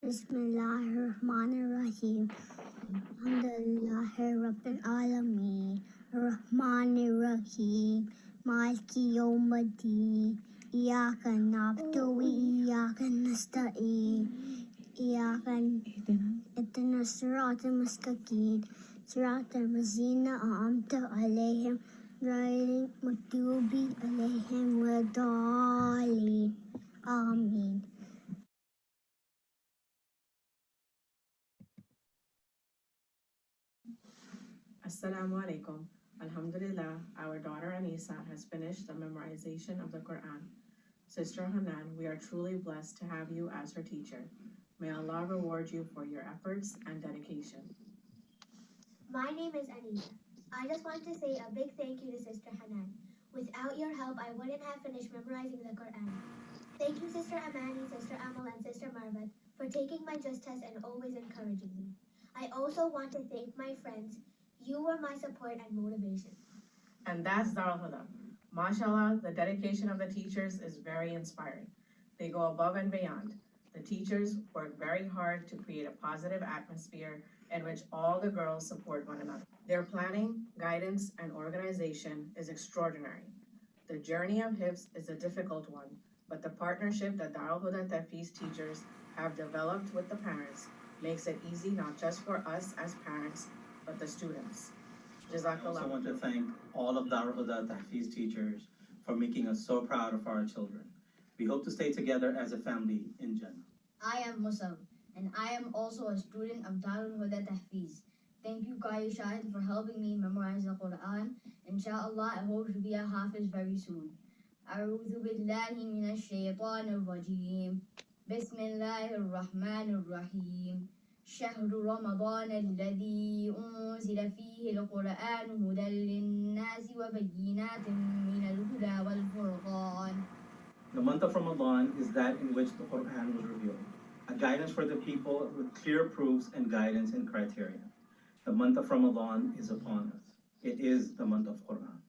Bismillahirrahmanirrahim. Alhamdulillahi Rabbil Alameen. Rahmanirrahim. Maliki Yawmiddin. Iyyaka na'budu wa iyyaka nasta'in. Iyyaka اهدنا الصراط المستقيم صراط الذين أنعمت عليهم غير المغضوب عليهم ولا الضالين آمين. Assalamu alaikum. Alhamdulillah, our daughter Anisa has finished the memorization of the Quran. Sister Hanan, we are truly blessed to have you as her teacher. May Allah reward you for your efforts and dedication. My name is Anisa. I just want to say a big thank you to Sister Hanan. Without your help, I wouldn't have finished memorizing the Quran. Thank you, Sister Amani, Sister Amal, and Sister Marvat for taking my just test and always encouraging me. I also want to thank my friends. You were my support and motivation. And that's Darul Huda. MashaAllah, the dedication of the teachers is very inspiring. They go above and beyond. The teachers work very hard to create a positive atmosphere in which all the girls support one another. Their planning, guidance, and organization is extraordinary. The journey of Hifz is a difficult one, but the partnership that Darul Huda Tafiz teachers have developed with the parents makes it easy not just for us as parents, but the students. I also want to thank all of Darul Huda Tahfiz teachers for making us so proud of our children. We hope to stay together as a family in Jannah. I am Musab, and I am also a student of Darul Huda Tahfiz. Thank you, Qari Shahid, for helping me memorize the Quran. Inshallah, I hope to be a Hafiz very soon. أعوذ بالله من الشيطان الرجيم. بسم الله الرحمن الرحيم. شهر رمضان الذي أنزل فيه القرآن هدى للناس وبينات من الهدى والفرقان. The month of Ramadan is that in which the Quran was revealed, a guidance for the people with clear proofs and guidance and criteria. The month of Ramadan is upon us. It is the month of Quran.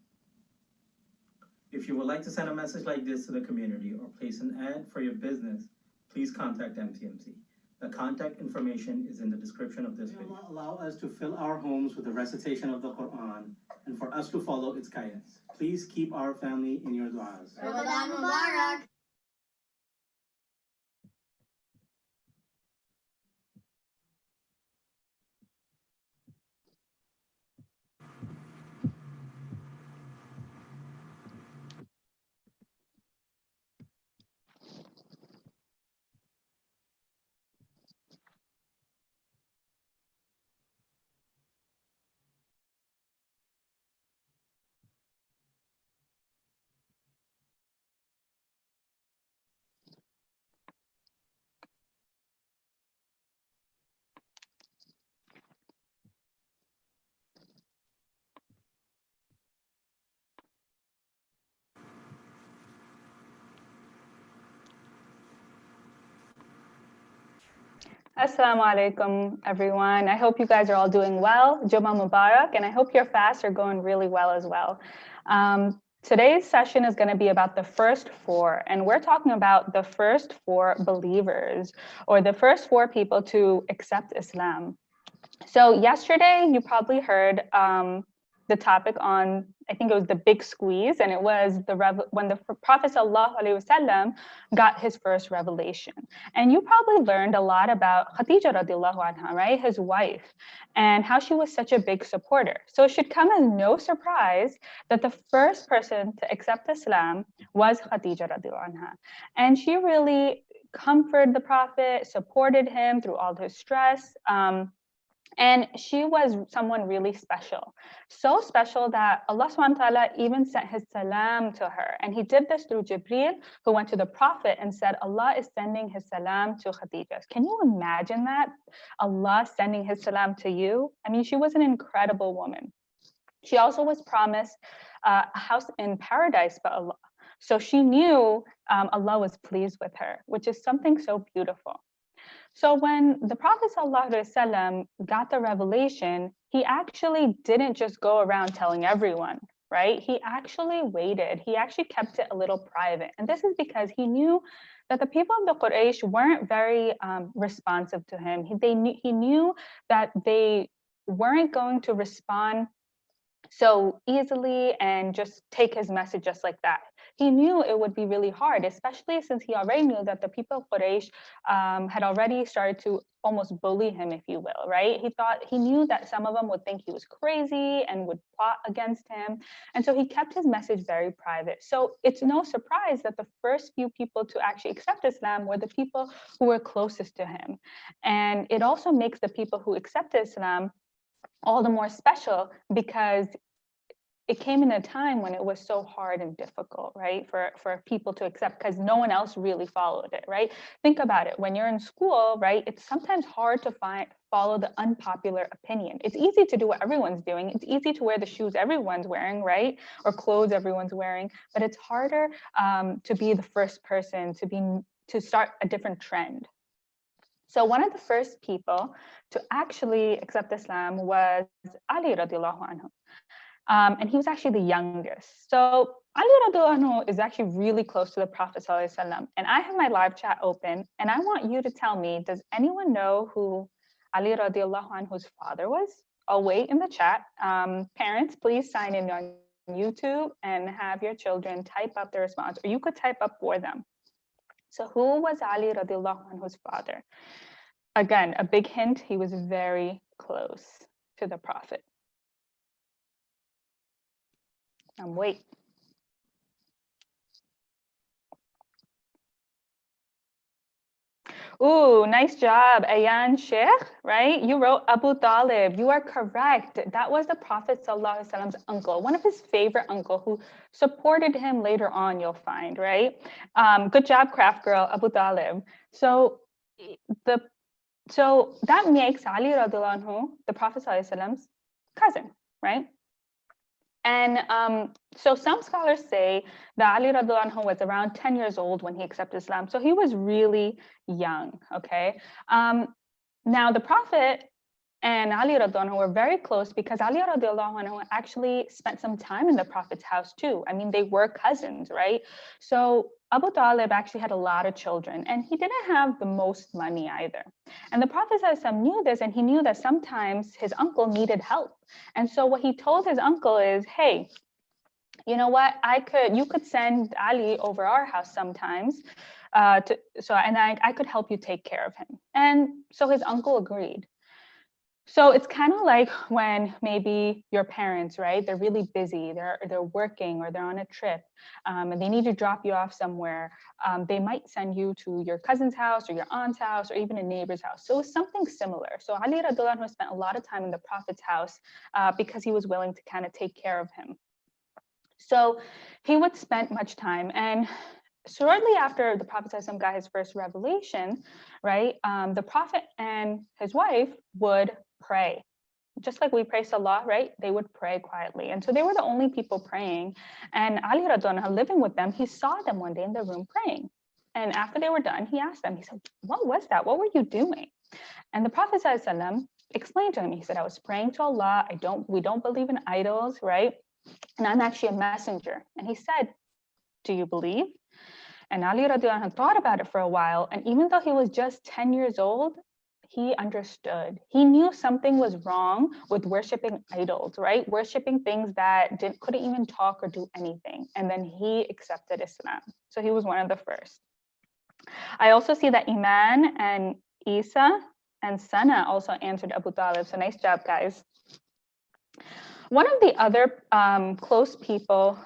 If you would like to send a message like this to the community or place an ad for your business, please contact MTMC. The contact information is in the description of this video. Allow us to fill our homes with the recitation of the Quran and for us to follow its guidance. Please keep our family in your du'as. Ramadan Mubarak! Assalamu alaikum, everyone. I hope you guys are all doing well. Jummah Mubarak, and I hope your fasts are going really well as well. Today's session is going to be about the first four, and we're talking about the first four believers, or the first four people to accept Islam. So yesterday, you probably heard the topic on, I think it was the big squeeze, and it was when the Prophet ﷺ got his first revelation. And you probably learned a lot about Khadija radiallahu anha, right, his wife, and how she was such a big supporter. So it should come as no surprise that the first person to accept Islam was Khadija radiallahu anha. And she really comforted the Prophet, supported him through all his stress. And she was someone really special. So special that Allah subhanahu wa ta'ala even sent his salam to her. And he did this through Jibreel, who went to the Prophet and said, Allah is sending his salam to Khadija. Can you imagine that? Allah sending his salam to you? I mean, she was an incredible woman. She also was promised a house in paradise by Allah. So she knew Allah was pleased with her, which is something so beautiful. So when the Prophet ﷺ got the revelation, he actually didn't just go around telling everyone, right? He actually waited. He actually kept it a little private. And this is because he knew that the people of the Quraysh weren't very responsive to him. He knew that they weren't going to respond so easily and just take his message just like that. He knew it would be really hard, especially since he already knew that the people of Quraysh had already started to almost bully him, if you will, right? He knew that some of them would think he was crazy and would plot against him. And so he kept his message very private. So it's no surprise that the first few people to actually accept Islam were the people who were closest to him. And it also makes the people who accept Islam all the more special because it came in a time when it was so hard and difficult, right, for people to accept because no one else really followed it, right? Think about it. When you're in school, right, it's sometimes hard to follow the unpopular opinion. It's easy to do what everyone's doing. It's easy to wear the shoes everyone's wearing, right, or clothes everyone's wearing. But it's harder to be the first person to start a different trend. So one of the first people to actually accept Islam was Ali radiallahu anhu. And he was actually the youngest. So Ali radiallahu anhu is actually really close to the Prophet sallallahu alaihi wasallam. And I have my live chat open, and I want you to tell me, does anyone know who Ali radiallahu anhu's father was? I'll wait in the chat. Parents, please sign in on YouTube and have your children type up the response, or you could type up for them. So who was Ali radiallahu anhu's father? Again, a big hint, he was very close to the Prophet. Wait. Ooh, nice job, Ayan Sheikh, right? You wrote Abu Talib. You are correct. That was the Prophet Sallallahu Alaihi Wasallam's uncle, one of his favorite uncle who supported him later on, you'll find, right? Good job, craft girl, Abu Talib. So that makes Ali radiallahu anhu, the Prophet Sallallahu Alaihi Wasallam's cousin, right? And so some scholars say that Ali radiallahu anhu was around 10 years old when he accepted Islam. So he was really young, okay? Now the Prophet and Ali radiallahu anhu were very close because Ali radiallahu anhu actually spent some time in the Prophet's house too. I mean, they were cousins, right? So Abu Talib actually had a lot of children and he didn't have the most money either. And the Prophet knew this, and he knew that sometimes his uncle needed help. And so what he told his uncle is, hey, you know what, you could send Ali over our house sometimes I could help you take care of him. And so his uncle agreed. So it's kind of like when maybe your parents, right? They're really busy, they're working or they're on a trip, and they need to drop you off somewhere. They might send you to your cousin's house or your aunt's house or even a neighbor's house. So it's something similar. So Ali radiallahu anhu spent a lot of time in the Prophet's house because he was willing to kind of take care of him. So he would spend much time, and shortly after the Prophet got his first revelation, right? The Prophet and his wife would pray. Just like we pray Salah, right? They would pray quietly. And so they were the only people praying. And Ali radiallahu anhu, living with them, he saw them one day in the room praying. And after they were done, he asked them, he said, what was that? What were you doing? And the Prophet explained to him, he said, I was praying to Allah. We don't believe in idols, right? And I'm actually a messenger. And he said, do you believe? And Ali radiallahu anhu thought about it for a while. And even though he was just 10 years old, he understood. He knew something was wrong with worshiping idols, right? Worshiping things that couldn't even talk or do anything. And then he accepted Islam. So he was one of the first. I also see that Iman and Isa and Sana also answered Abu Talib. So nice job, guys. One of the other close people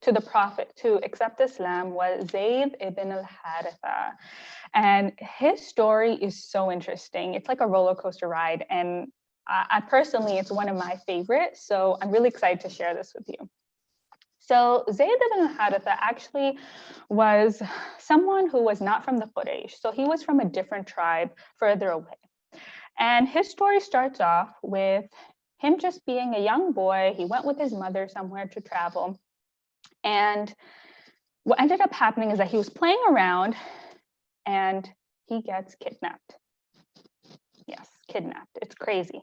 to the Prophet to accept Islam was Zayd ibn al-Haritha. And his story is so interesting. It's like a roller coaster ride. And I personally, it's one of my favorites. So I'm really excited to share this with you. So Zayd ibn al-Haritha actually was someone who was not from the Quraysh. So he was from a different tribe further away. And his story starts off with him just being a young boy. He went with his mother somewhere to travel. And what ended up happening is that he was playing around and he gets kidnapped. Yes, kidnapped. It's crazy.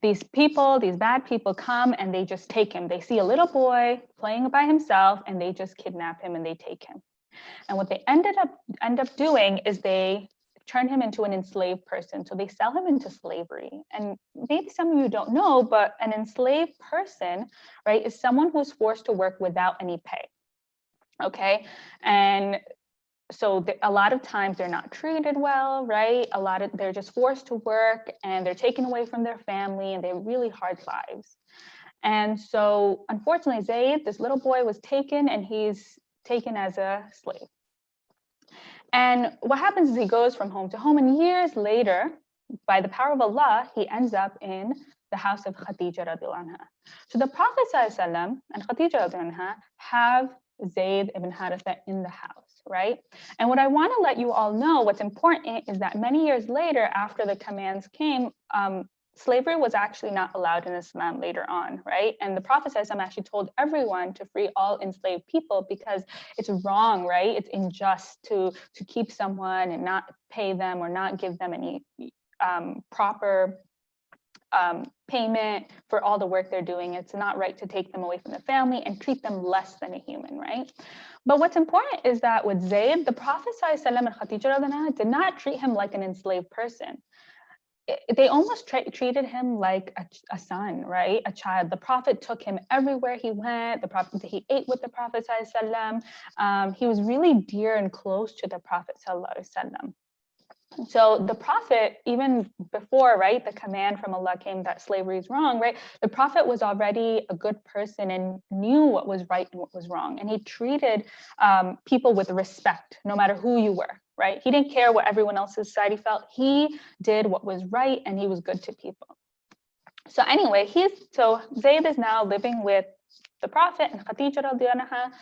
These bad people come and they just take him. They see a little boy playing by himself and they just kidnap him and they take him. And what they end up doing is they turn him into an enslaved person. So they sell him into slavery. And maybe some of you don't know, but an enslaved person, right, is someone who's forced to work without any pay. Okay. And so a lot of times they're not treated well, right? They're just forced to work and they're taken away from their family and they have really hard lives. And so unfortunately, Zayd, this little boy, was taken and he's taken as a slave. And what happens is he goes from home to home, and years later, by the power of Allah, he ends up in the house of Khadija radiallahu anha. So the Prophet ﷺ and Khadija radiallahu anha have Zayd ibn Haritha in the house, right? And what I want to let you all know, what's important is that many years later, after the commands came, slavery was actually not allowed in Islam later on, right? And the Prophet ﷺ actually told everyone to free all enslaved people because it's wrong, right? It's unjust to keep someone and not pay them or not give them any proper payment for all the work they're doing. It's not right to take them away from the family and treat them less than a human, right? But what's important is that with Zayd, the Prophet ﷺ and Khadija did not treat him like an enslaved person. They almost treated him like a son, right? A child. The Prophet took him everywhere he went. He ate with the Prophet ﷺ. He was really dear and close to the Prophet ﷺ. So the Prophet, even before, right, the command from Allah came that slavery is wrong, right? The Prophet was already a good person and knew what was right and what was wrong. And he treated people with respect, no matter who you were, right? He didn't care what everyone else in society felt. He did what was right and he was good to people. So anyway, so Zayd is now living with the Prophet and Khadija radiallahu anha.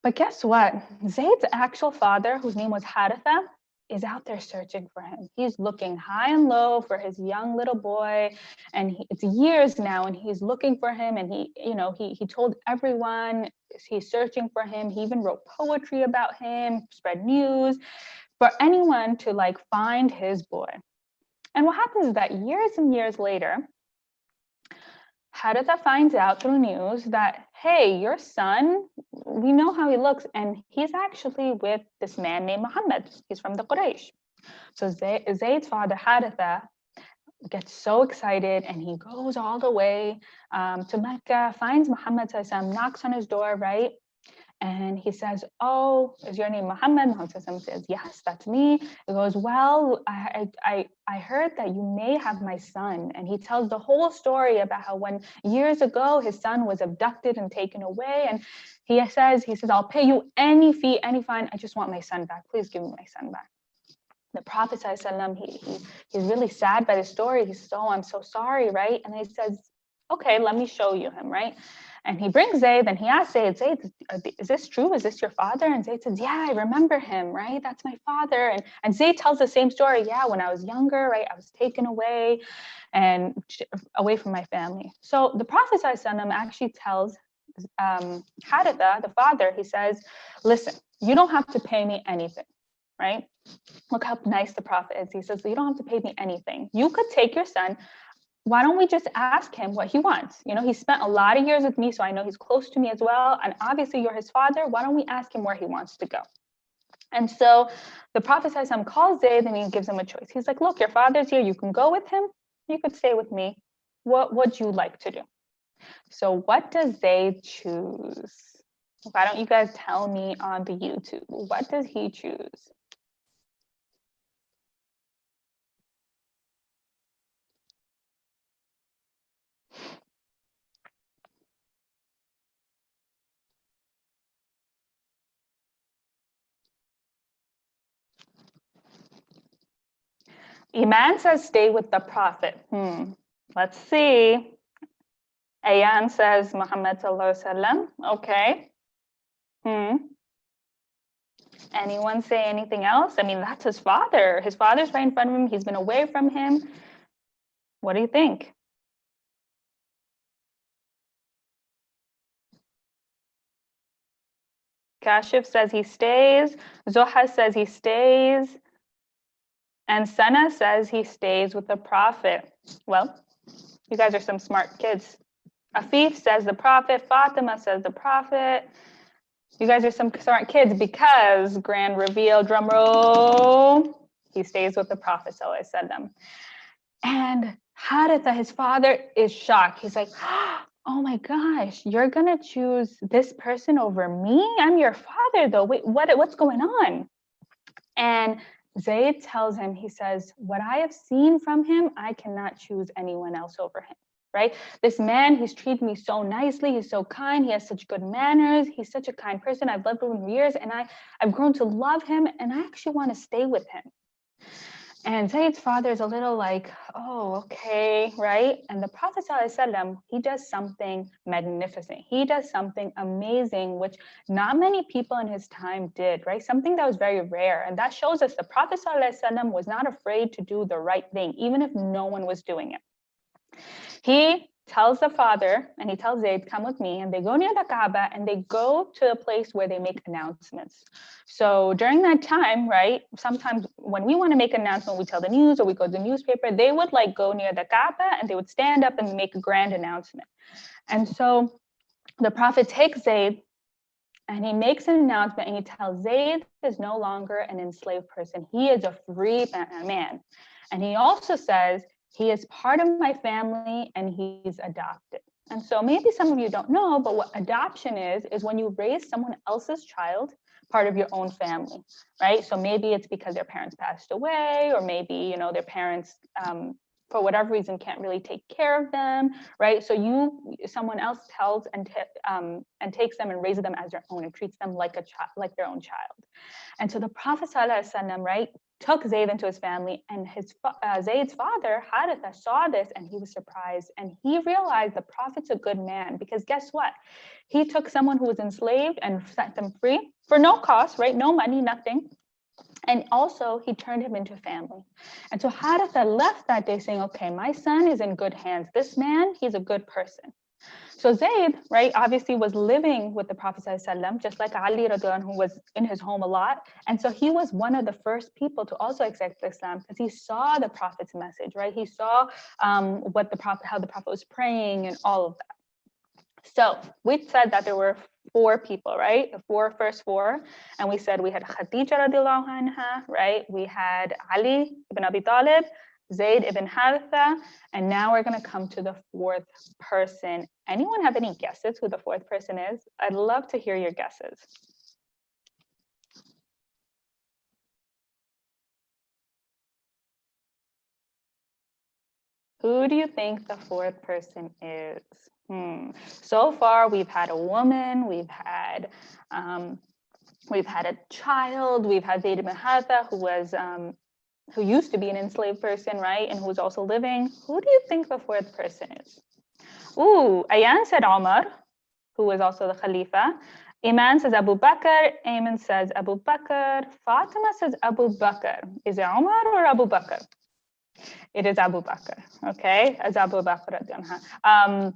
But guess what? Zayd's actual father, whose name was Haritha, is out there searching for him. He's looking high and low for his young little boy, and it's years now, and he's looking for him. And he told everyone he's searching for him. He even wrote poetry about him, spread news for anyone to like find his boy. And what happens is that years and years later, Haritha finds out through news that, hey, your son, we know how he looks, and he's actually with this man named Muhammad. He's from the Quraysh. So Zayd's father, Haritha, gets so excited, and he goes all the way to Mecca, finds Muhammad, knocks on his door, right? And he says, oh, is your name Muhammad? Muhammad says, yes, that's me. He goes, well, I heard that you may have my son. And he tells the whole story about how when years ago, his son was abducted and taken away. And he says, I'll pay you any fee, any fine. I just want my son back. Please give me my son back. The Prophet ﷺ, he's really sad by the story. He says, oh, I'm so sorry, right? And he says, okay, let me show you him, right? And he brings Zayd and he asks Zayd, is this true? Is this your father? And Zayd says, yeah, I remember him, right? That's my father. And Zayd tells the same story. Yeah, when I was younger, right, I was taken away and away from my family. So the Prophet ﷺ actually tells Haritha, the father, he says, listen, you don't have to pay me anything, right? Look how nice the Prophet is. He says, you don't have to pay me anything. You could take your son. Why don't we just ask him what he wants? You know, he spent a lot of years with me, so I know he's close to me as well. And obviously you're his father. Why don't we ask him where he wants to go? And so the Prophet calls Zayd and he gives him a choice. He's like, look, your father's here. You can go with him. You could stay with me. What would you like to do? So what does Zayd choose? Why don't you guys tell me on the YouTube? What does he choose? Iman says stay with the Prophet. Let's see. Ayan says Muhammad sallallahu alaihi wasallam. Okay. Anyone say anything else? I mean, that's his father. His father's right in front of him. He's been away from him. What do you think? Kashif says he stays. Zoha says he stays. And Sana says he stays with the Prophet. Well, you guys are some smart kids. Afif says the Prophet. Fatima says the Prophet. You guys are some smart kids because grand reveal, drum roll, he stays with the Prophet Sallallahu Alaihi Wasallam. And Haritha, his father, is shocked. He's like, oh my gosh, you're gonna choose this person over me? I'm your father though. Wait, what's going on? And Zayd tells him, he says, what I have seen from him, I cannot choose anyone else over him, right? This man, he's treated me so nicely. He's so kind. He has such good manners. He's such a kind person. I've loved him for years and I've grown to love him and I actually want to stay with him. And Zayd's father is a little like, oh, okay, right? And the Prophet ﷺ, he does something magnificent. He does something amazing, which not many people in his time did, right? Something that was very rare. And that shows us the Prophet ﷺ was not afraid to do the right thing, even if no one was doing it. He tells the father and he tells Zayd, come with me. And they go near the Kaaba and they go to a place where they make announcements. So during that time, right, sometimes when we want to make an announcement, we tell the news or we go to the newspaper, they would like go near the Kaaba and they would stand up and make a grand announcement. And so the Prophet takes Zayd and he makes an announcement and he tells Zayd is no longer an enslaved person. He is a free man. And he also says, he is part of my family and he's adopted. And so maybe some of you don't know, but what adoption is when you raise someone else's child, part of your own family, right? So maybe it's because their parents passed away, or maybe, you know, their parents, for whatever reason, can't really take care of them, right? So someone else tells and takes them and raises them as their own and treats them like a child, like their own child. And so the Prophet ﷺ, right, took Zayd into his family, and Zayd's father, Haritha, saw this and he was surprised. And he realized the Prophet's a good man because guess what? He took someone who was enslaved and set them free for no cost, right? No money, nothing. And also he turned him into family. And so Haritha left that day saying, okay, my son is in good hands. This man, he's a good person. So Zayd, right, obviously was living with the Prophet ﷺ, just like Ali radiallahu anhu, who was in his home a lot. And so he was one of the first people to also accept Islam because he saw the Prophet's message, right? He saw how the Prophet was praying and all of that. So we said that there were 4 people, right? The first four. And we said we had Khadija radiallahu anha, right? We had Ali ibn Abi Talib, Zayd ibn Haritha, and now we're going to come to the 4th person. Anyone have any guesses who the 4th person is? I'd love to hear your guesses. Who do you think the 4th person is? So far, we've had a woman, we've had a child, we've had Zayd ibn Haritha, who used to be an enslaved person, right? And who's also living. Who do you think the 4th person is? Ooh, Ayan said Omar, who was also the Khalifa. Iman says Abu Bakr. Ayman says Abu Bakr. Fatima says Abu Bakr. Is it Omar or Abu Bakr? It is Abu Bakr, okay? As Abu Bakr.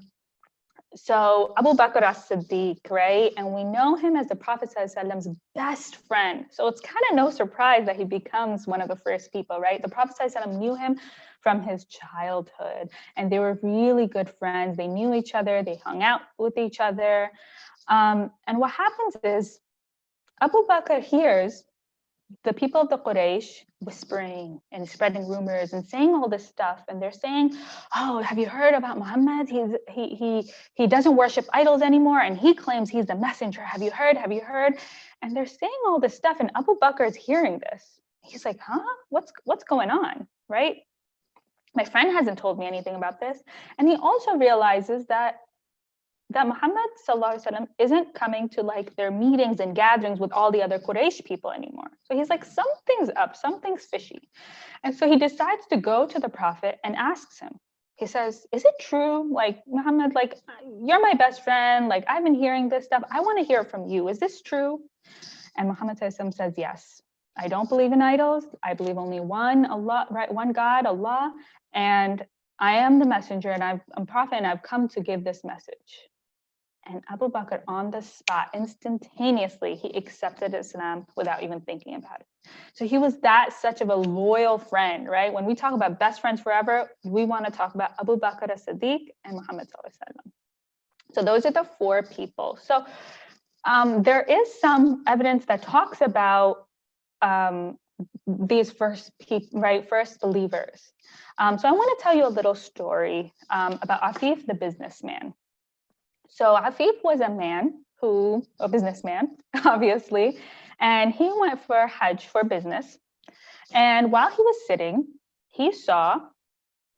So Abu Bakr as-Siddiq, right? And we know him as the Prophet ﷺ's best friend. So it's kind of no surprise that he becomes one of the first people, right? The Prophet ﷺ knew him from his childhood and they were really good friends. They knew each other, they hung out with each other. And what happens is Abu Bakr hears the people of the Quraysh whispering and spreading rumors and saying all this stuff, and they're saying, "Oh, have you heard about Muhammad? He doesn't worship idols anymore, and he claims he's the messenger. Have you heard? Have you heard?" And they're saying all this stuff, and Abu Bakr is hearing this. He's like, "Huh? What's going on? Right? My friend hasn't told me anything about this." And he also realizes that Muhammad sallallahu alaihi wasallam isn't coming to like their meetings and gatherings with all the other Quraysh people anymore. So he's like, something's up, something's fishy. And so he decides to go to the Prophet and asks him. He says, is it true? Like, Muhammad, like, you're my best friend. Like, I've been hearing this stuff. I want to hear it from you. Is this true? And Muhammad says, yes. I don't believe in idols. I believe only one Allah, right? One God, Allah. And I am the messenger and I'm a prophet and I've come to give this message. And Abu Bakr on the spot, instantaneously, he accepted Islam without even thinking about it. So he was such of a loyal friend, right? When we talk about best friends forever, we want to talk about Abu Bakr as-Siddiq and Muhammad sallallahu alaihi wasallam. So those are the 4 people. So There is some evidence that talks about these first believers. So I want to tell you a little story about Afif, the businessman. So Afif was a businessman, obviously, and he went for Hajj for business. And while he was sitting, he saw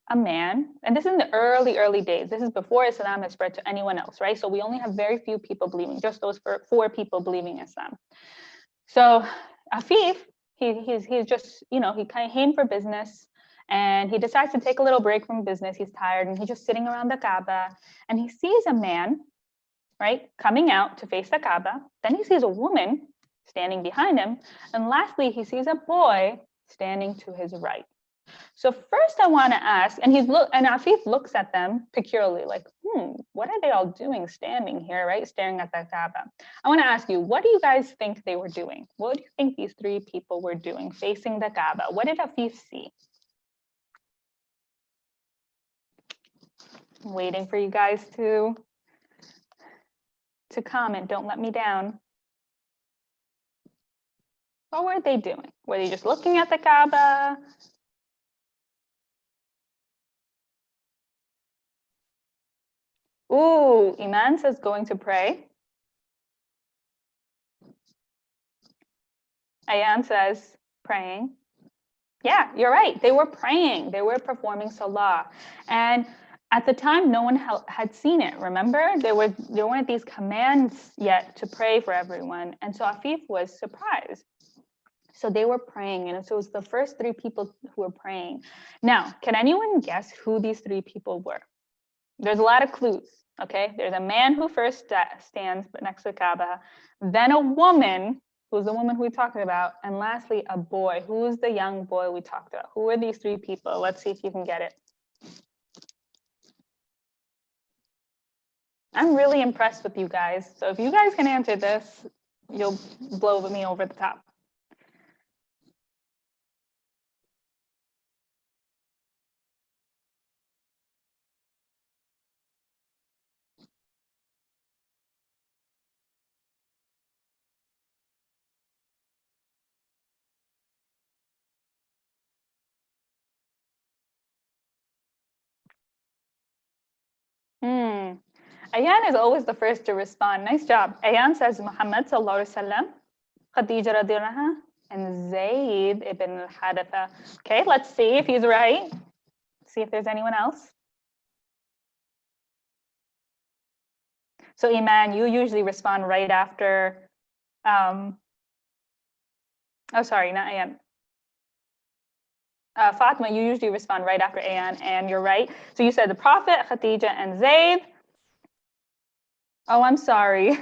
a man, and this is in the early days. This is before Islam has spread to anyone else, right? So we only have very few people believing, just those four people believing Islam. So Afif, he's just, he kind of came for business, and he decides to take a little break from business. He's tired, and he's just sitting around the Kaaba, and he sees a man, right, coming out to face the Kaaba. Then he sees a woman standing behind him, and lastly, he sees a boy standing to his right. So first I want to ask, and Afif looks at them peculiarly, like, what are they all doing standing here, right? Staring at the Kaaba. I want to ask you, what do you guys think they were doing? What do you think these three people were doing facing the Kaaba? What did Afif see? I'm waiting for you guys to comment. Don't let me down. What were they doing? Were they just looking at the Kaaba? Ooh, Iman says going to pray. Ayan says praying. Yeah, you're right. They were praying. They were performing salah. And at the time, no one had seen it. Remember, there weren't these commands yet to pray for everyone. And so Afif was surprised. So they were praying, and so it was the first three people who were praying. Now, can anyone guess who these three people were? There's a lot of clues, okay? There's a man who first stands next to the Kaaba, then a woman, who's the woman who we talked about, and lastly, a boy. Who's the young boy we talked about? Who are these three people? Let's see if you can get it. I'm really impressed with you guys. So if you guys can answer this, you'll blow me over the top. Ayan is always the first to respond. Nice job. Ayan says Muhammad sallallahu alaihi wasallam, Khadija radiallahu anha, and Zayd ibn al-Hadatha. Okay, let's see if he's right. See if there's anyone else. So Iman, you usually respond right after, oh, sorry, not Ayan. Fatma, you usually respond right after Ayan, and you're right. So you said the Prophet, Khadija, and Zayd. Oh, I'm sorry.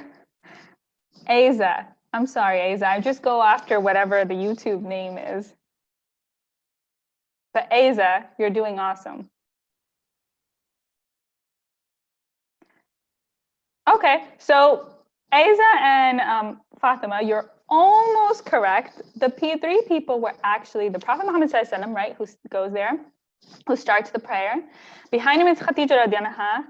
Aza. I'm sorry, Aza. I just go after whatever the YouTube name is. But Aza, you're doing awesome. Okay, so Aza and Fatima, you're almost correct. The three people were actually the Prophet Muhammad ﷺ, right, who goes there, who starts the prayer. Behind him is Khadija radiallahu anha,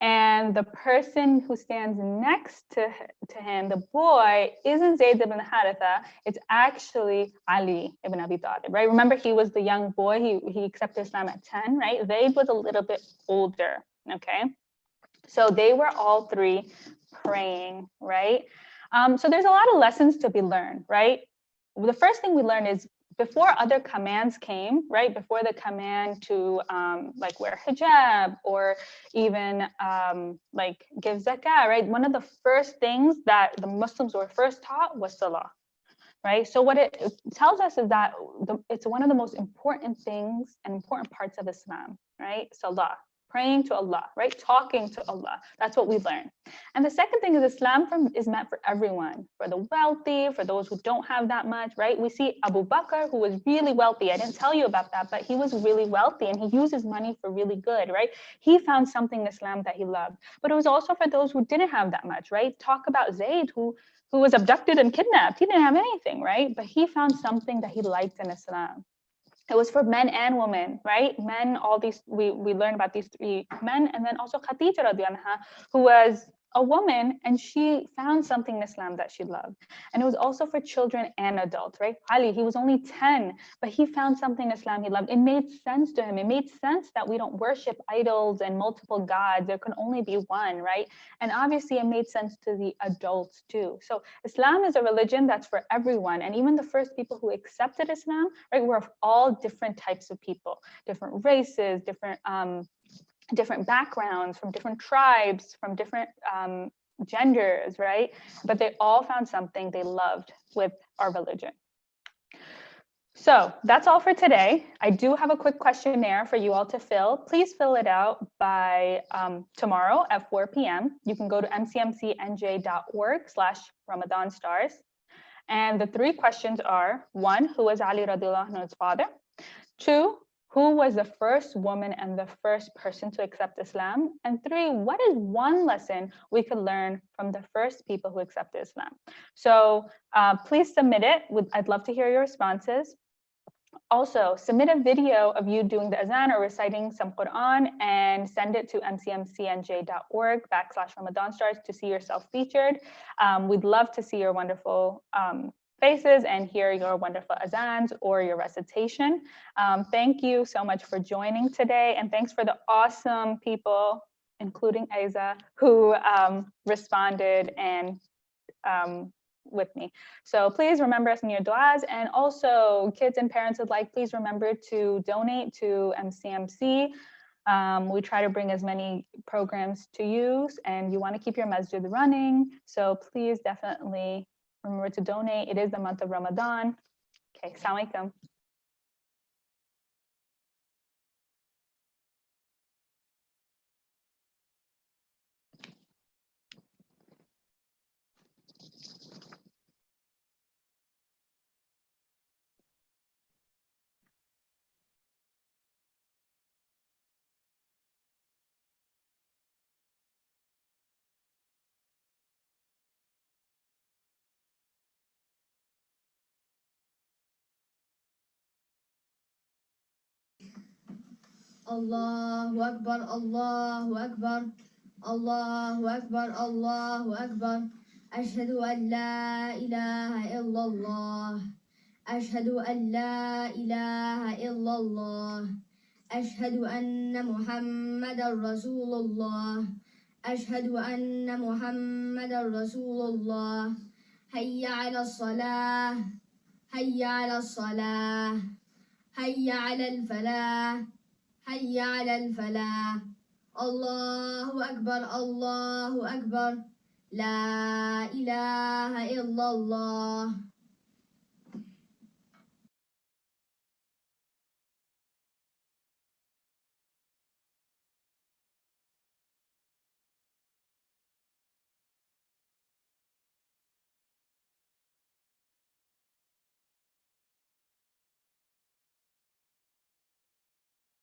and the person who stands next to him, the boy, isn't Zayd ibn Haritha. It's actually Ali ibn Abi Talib, right? Remember, he was the young boy. He accepted Islam at 10, right? Zayd was a little bit older, okay? So they were all three praying, right? So there's a lot of lessons to be learned, right? The first thing we learned is before other commands came, right? Before the command to like wear hijab or even like give zakah, right? One of the first things that the Muslims were first taught was salah, right? So what it tells us is that it's one of the most important things and important parts of Islam, right? Salah. Praying to Allah, right? Talking to Allah. That's what we learn. And the second thing is Islam is meant for everyone, for the wealthy, for those who don't have that much, right? We see Abu Bakr, who was really wealthy. I didn't tell you about that, but he was really wealthy and he used his money for really good, right? He found something in Islam that he loved. But it was also for those who didn't have that much, right? Talk about Zayd, who was abducted and kidnapped. He didn't have anything, right? But he found something that he liked in Islam. It was for men and women, right? Men, all these, we learned about these three men, and then also Khadija radiallahu anha, who was a woman, and she found something in Islam that she loved. And it was also for children and adults, right? Ali, he was only 10, but he found something in Islam he loved. It made sense to him. It made sense that we don't worship idols and multiple gods. There can only be one, right? And obviously it made sense to the adults too. So Islam is a religion that's for everyone. And even the first people who accepted Islam, right, were of all different types of people, different races, different backgrounds, from different tribes, from different genders, right? But they all found something they loved with our religion. So that's all for today. I do have a quick questionnaire for you all to fill. Please fill it out by tomorrow at 4 p.m. You can go to mcmcnj.org/Ramadan stars. And the 3 questions are: 1, who was Ali radiallahu anhu's father? 2, who was the first woman and the first person to accept Islam? And 3, what is one lesson we could learn from the first people who accepted Islam? So please submit it. I'd love to hear your responses. Also, submit a video of you doing the azan or reciting some Quran and send it to mcmcnj.org/Ramadan stars to see yourself featured. We'd love to see your wonderful faces and hear your wonderful azans or your recitation. Thank you so much for joining today, and thanks for the awesome people, including Aiza, who responded and with me. So please remember us in your du'as, and also kids and parents alike, please remember to donate to MCMC. We try to bring as many programs to you, and you want to keep your masjid running. So please definitely remember to donate. It is the month of Ramadan. Okay, assalamu alaikum. Allahu Akbar, Allahu Akbar, Allahu Akbar, Allahu Akbar. Ashhadu an la ilaha illallah. Ashhadu an la ilaha illallah. Ashhadu anna Muhammadan Rasulullah. Ashhadu anna Muhammadan Rasulullah. Hayya ala salah. Hayya ala salah. Hayya ala al-falah. حي على الفلاح الله أكبر الله أكبر لا إله إلا الله